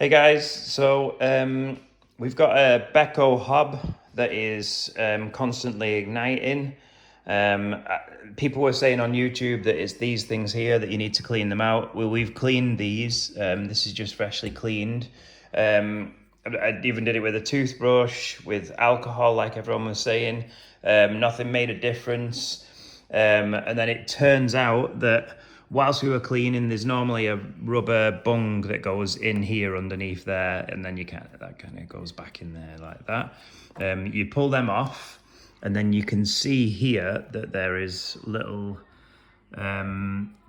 Hey guys, so we've got a Beko hob that is constantly igniting. People were saying on YouTube that it's these things here that you need to clean them out. Well, we've cleaned these. This is just freshly cleaned. I even did it with a toothbrush, with alcohol, like everyone was saying. Nothing made a difference. And then it turns out that whilst we were cleaning, there's normally a rubber bung that goes in here underneath there, and then that kind of goes back in there like that. You pull them off, and then you can see here that there is little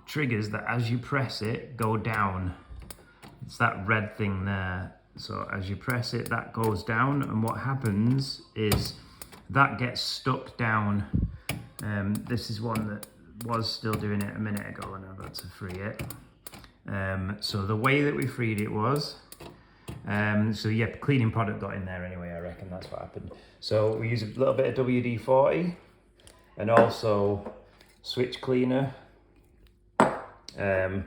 triggers that as you press it go down. It's that red thing there. So as you press it, that goes down, and what happens is that gets stuck down. This is one that was still doing it a minute ago and I've had to free it. So the way that we freed it was, so yeah, cleaning product got in there anyway, I reckon that's what happened. So we use a little bit of WD-40 and also switch cleaner. And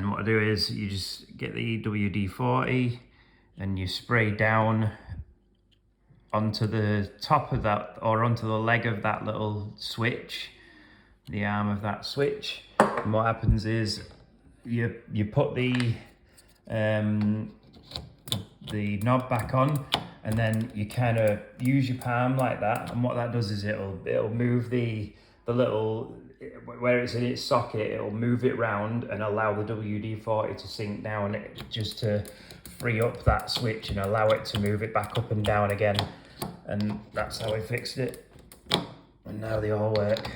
what I do is you just get the WD-40 and you spray down onto the top of that, or onto the leg of that little switch, the arm of that switch. And what happens is you put the knob back on, and then you kind of use your palm like that, and what that does is it'll move the little, where it's in its socket, it'll move it round and allow the WD-40 to sink down, just to free up that switch and allow it to move it back up and down again. And that's how we fixed it, and now they all work.